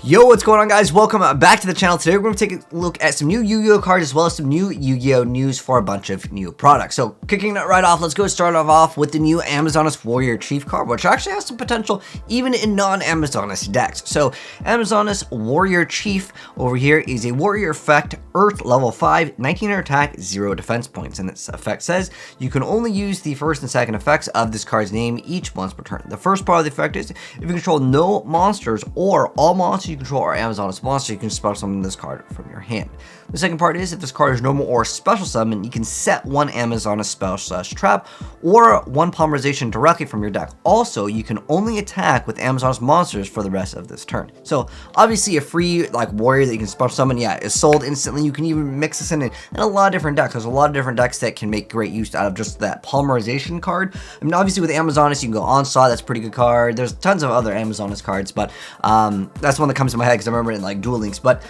Yo, what's going on, guys? Welcome back to the channel. Today we're going to take a look at some new Yu-Gi-Oh cards as well as some new Yu-Gi-Oh news for a bunch of new products. So kicking it right off, let's go start off with the new AzneyesWhitedragon Warrior Chief card, which actually has some potential even in non-AzneyesWhitedragon decks. So AzneyesWhitedragon Warrior Chief over here is a warrior effect, Earth level 5, 1900 attack, 0 defense points. And its effect says you can only use the first and second effects of this card's name each once per turn. The first part of the effect is if you control no monsters or all monsters you control are AzneyesWhitedragon monster, you can special summon this card from your hand. The second part is if this card is normal or special summon, you can set one AzneyesWhitedragon spell/trap or one polymerization directly from your deck. Also, you can only attack with AzneyesWhitedragon monsters for the rest of this turn. So obviously a free like warrior that you can special summon, yeah, is sold instantly. You can even mix this in a lot of different decks. There's a lot of different decks that can make great use out of just that polymerization card. I mean, obviously with AzneyesWhitedragon you can go Onslaught, that's a pretty good card. There's tons of other AzneyesWhitedragon cards, but that's one that comes to my head because I remember it in like Duel Links. But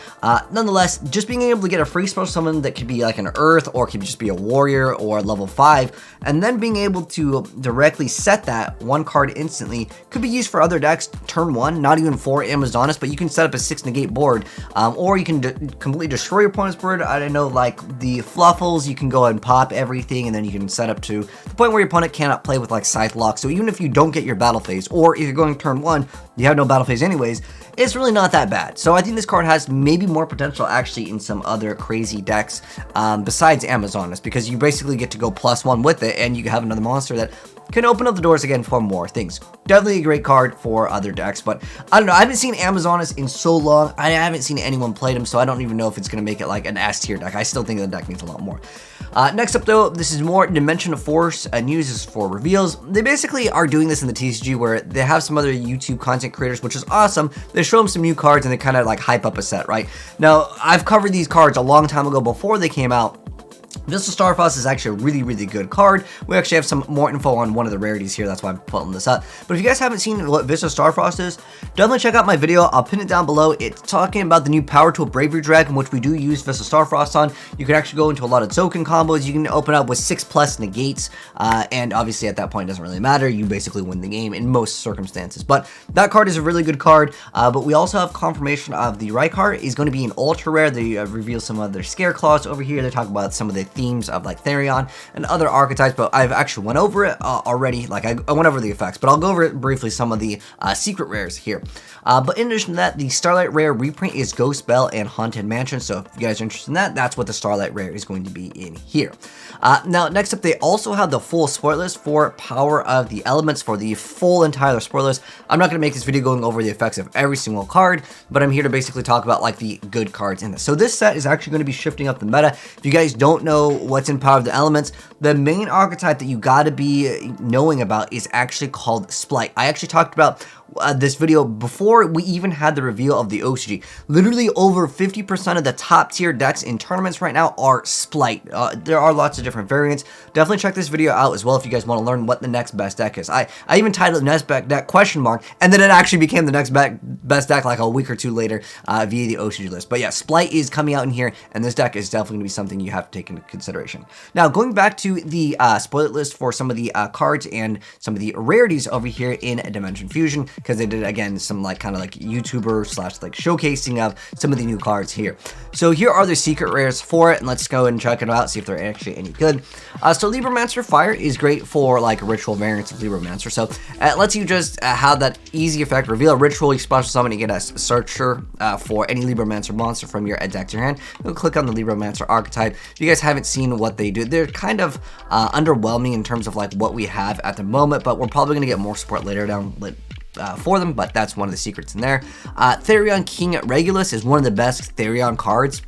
nonetheless, just being able to get a free special summon that could be like an Earth or could just be a warrior or level 5, and then being able to directly set that one card instantly could be used for other decks turn 1, not even for AzneyesWhitedragon, but you can set up a 6 negate board, or you can completely destroy your opponent's board. I don't know, like the Fluffles, you can go and pop everything, and then you can set up to the point where your opponent cannot play with like Scythe Lock. So even if you don't get your battle phase, or if you're going turn 1, you have no battle phase anyways, it's really not that bad. So I think this card has maybe more potential actually in some other crazy decks besides AzneyesWhitedragon, because you basically get to go +1 with it, and you have another monster that can open up the doors again for more things. Definitely a great card for other decks, but I don't know. I haven't seen AzneyesWhitedragon in so long. I haven't seen anyone play them, so I don't even know if it's going to make it like an S tier deck. I still think the deck needs a lot more. Next up, though, this is more Dimension of Force news is for reveals. They basically are doing this in the TCG where they have some other YouTube content creators, which is awesome. They show them some new cards and they kind of like hype up a set, right? Now, I've covered these cards a long time ago before they came out. Visas Starfrost is actually a really, really good card. We actually have some more info on one of the rarities here. That's why I'm pulling this up. But if you guys haven't seen what Visas Starfrost is, definitely check out my video. I'll pin it down below. It's talking about the new Power Tool Bravery Dragon, which we do use Visas Starfrost on. You can actually go into a lot of token combos. You can open up with 6+ negates. And obviously at that point, it doesn't really matter. You basically win the game in most circumstances. But that card is a really good card. But we also have confirmation of the right card is going to be an ultra rare. They reveal some other scare claws over here. They talk about some of the themes of like Therion and other archetypes, but I've actually went over it already. Like I went over the effects, but I'll go over it briefly, some of the secret rares here. But in addition to that, the Starlight rare reprint is Ghost Bell and Haunted Mansion. So if you guys are interested in that, that's what the Starlight rare is going to be in here. Now, next up, they also have the full spoiler list for Power of the Elements for the full entire spoiler list. I'm not going to make this video going over the effects of every single card, but I'm here to basically talk about like the good cards in this. So this set is actually going to be shifting up the meta. If you guys don't know what's in Power of the Elements, the main archetype that you got to be knowing about is actually called Slight. I actually talked about this video before we even had the reveal of the OCG. Literally over 50% of the top tier decks in tournaments right now are Slight. There are lots of different variants. Definitely check this video out as well if you guys want to learn what the next best deck is. I even titled next best deck ? And then it actually became the next best deck like a week or two later via the OCG list. But yeah, Slight is coming out in here, and this deck is definitely going to be something you have to take into consideration. Now, going back to the spoiler list for some of the cards and some of the rarities over here in Dimension Fusion, because they did again some like kind of like YouTuber / like showcasing of some of the new cards here. So here are the secret rares for it, and let's go and check it out, see if they're actually any good. So Libromancer Fire is great for like ritual variants of Libromancer. So it lets you just have that easy effect, reveal a ritual, you special summon, you get a searcher for any Libromancer monster from your deck to your hand. You'll click on the Libromancer archetype. If you guys haven't seen what they do, they're kind of underwhelming in terms of like what we have at the moment, but we're probably going to get more support later down for them, but that's one of the secrets in there. Therion King Regulus is one of the best Therion cards.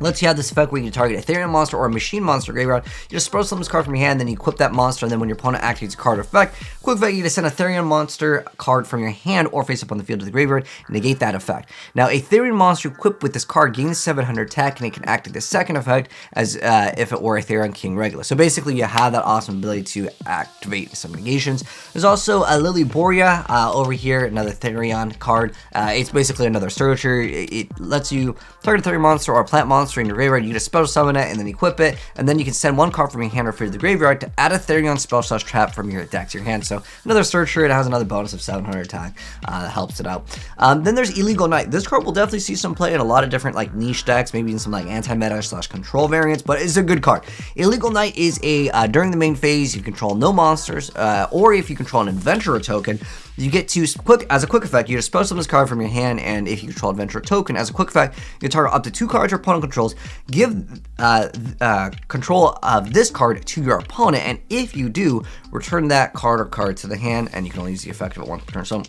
Lets you have this effect where you can target a Therion monster or a machine monster graveyard. You just special summon this card from your hand, then you equip that monster, and then when your opponent activates a card effect, quick effect, you get to send a Therion monster card from your hand or face up on the field to the graveyard and negate that effect. Now, a Therion monster equipped with this card gains 700 attack, and it can activate the second effect as if it were a Therion King Regulus. So basically, you have that awesome ability to activate some negations. There's also a Lily Boria over here, another Therion card. It's basically another searcher. It lets you target a Therion monster or a plant monster monster in your graveyard, you get a special summon it and then equip it, and then you can send one card from your hand or field to the graveyard to add a Therion spell/trap from your deck to your hand. So another searcher, it has another bonus of 700 attack, that helps it out. Then there's Illegal Knight. This card will definitely see some play in a lot of different like niche decks, maybe in some like anti-meta/control variants, but it's a good card. Illegal Knight is a during the main phase, you control no monsters, or if you control an adventurer token, you get to as a quick effect, you get to special summon this card from your hand, and if you control adventurer token, as a quick effect, you can target up to 2 cards your opponent controls, give control of this card to your opponent, and if you do, return that card or cards to the hand, and you can only use the effect of it once per turn. So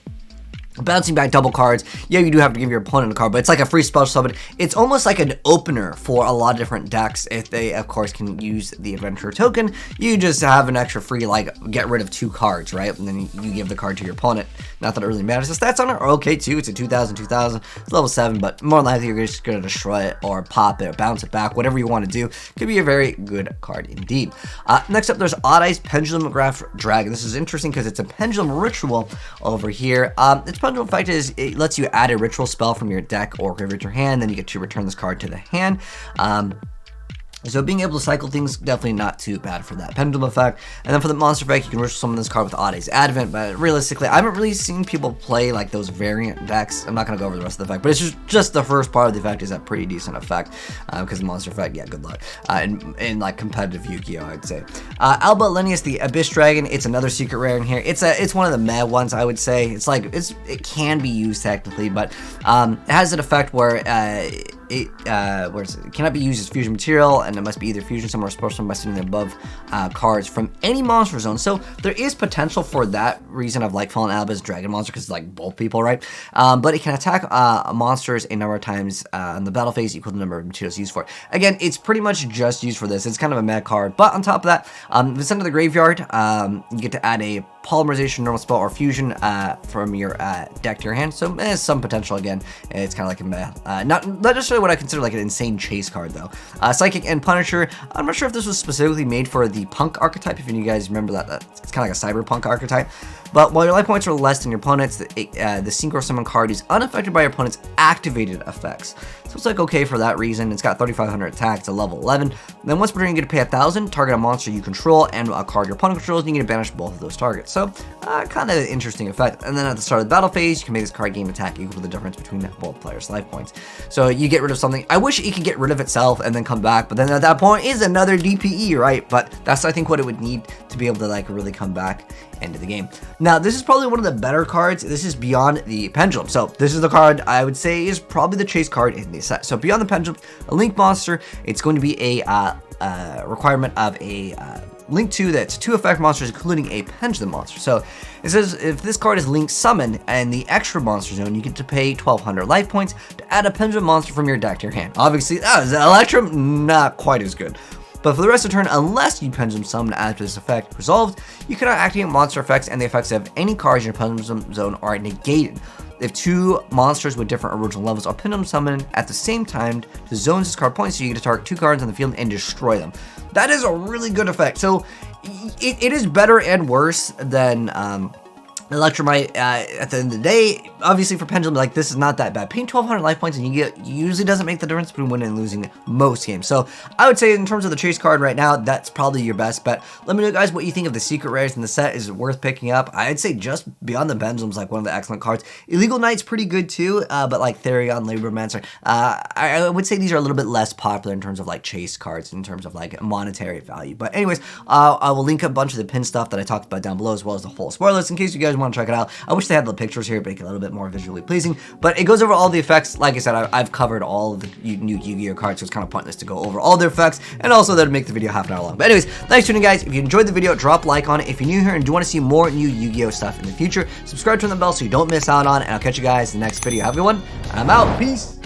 bouncing back double cards, yeah, you do have to give your opponent a card, but it's like a free special summon. It's almost like an opener for a lot of different decks. If they, of course, can use the adventurer token, you just have an extra free, like, get rid of 2 cards, right? And then you give the card to your opponent. Not that it really matters. The stats on it are okay, too. It's a 2000, it's level 7, but more than likely, you're just going to destroy it or pop it or bounce it back, whatever you want to do. Could be a very good card indeed. Next up, there's AzneyesWhitedragon Pendulum Dragon. This is interesting because it's a pendulum ritual over here. Its pendulum effect is it lets you add a ritual spell from your deck or graveyard to your hand, then you get to return this card to the hand. So being able to cycle things, definitely not too bad for that pendulum effect. And then for the monster effect, you can ritual summon this card with AzneyesWhitedragon Advent, but realistically, I haven't really seen people play like those variant decks. I'm not going to go over the rest of the effect, but it's just the first part of the effect is a pretty decent effect, because the monster effect, yeah, good luck. In like competitive Yu-Gi-Oh, I'd say. Alba Lenius, the Abyss Dragon, it's another secret rare in here. It's one of the meh ones, I would say. It's like, it can be used technically, but it has an effect where it cannot be used as fusion material, and it must be either fusion summon or special summon by sending the above cards from any monster zone. So there is potential for that reason of like Fallen Alba's Dragon Monster, because it's like both people, right? But it can attack monsters a number of times on the battle phase equal to the number of materials used for it. Again, it's pretty much just used for this. It's kind of a meh card, but on top of that, if it's sent to the graveyard, you get to add a polymerization, normal spell, or fusion from your deck to your hand. So there's some potential. Again, it's kind of like a meh, not necessarily what I consider like an insane chase card though. Psychic and Punisher, I'm not sure if this was specifically made for the punk archetype, if you guys remember that, it's kind of like a cyberpunk archetype. But while your life points are less than your opponent's, the Synchro Summon card is unaffected by your opponent's activated effects. So it's like okay for that reason. It's got 3,500 attack, it's a level 11. Then once per turn, you get to pay 1,000, target a monster you control and a card your opponent controls, and you get to banish both of those targets. So kind of an interesting effect. And then at the start of the battle phase, you can make this card gain attack equal to the difference between both players' life points. So you get rid of something. I wish it could get rid of itself and then come back, but then at that point is another DPE, right? But that's, I think, what it would need to be able to like really come back into the game. Now, this is probably one of the better cards. This is Beyond the Pendulum. So this is the card I would say is probably the chase card in the set. So Beyond the Pendulum, a link monster. It's going to be a requirement of a link 2 that's 2 effect monsters, including a pendulum monster. So it says if this card is link summoned and the extra monster zone, you get to pay 1,200 life points to add a pendulum monster from your deck to your hand. Obviously, Electrum, not quite as good. But for the rest of the turn, unless you pendulum summon after this effect resolved, you cannot activate monster effects, and the effects of any cards in your pendulum zone are negated. If 2 monsters with different original levels are pendulum summoned at the same time to zones this card points, so you get to target 2 cards on the field and destroy them. That is a really good effect. So it is better and worse than Electromite. At the end of the day, obviously for Pendulum, like, this is not that bad. Paying 1,200 life points and you usually doesn't make the difference between winning and losing most games. So I would say in terms of the chase card right now, that's probably your best bet. Let me know, guys, what you think of the secret rares in the set. Is it worth picking up? I'd say just Beyond the Pendulum's like one of the excellent cards. Illegal Knight's pretty good too, but like Therion, Labormancer, I would say these are a little bit less popular in terms of like chase cards, in terms of like monetary value. But anyways, I will link a bunch of the pin stuff that I talked about down below, as well as the whole spoilers, in case you guys want to check it out. I wish they had the pictures here, make it a little bit more visually pleasing, but it goes over all the effects. Like I said, I've covered all of the new Yu-Gi-Oh cards, so it's kind of pointless to go over all their effects, and also that'd make the video half an hour long. But anyways, thanks for tuning in, guys. If you enjoyed the video, drop a like on it. If you're new here and do want to see more new Yu-Gi-Oh stuff in the future, subscribe to the bell so you don't miss out on it, and I'll catch you guys in the next video. Have a good one, and I'm out. Peace.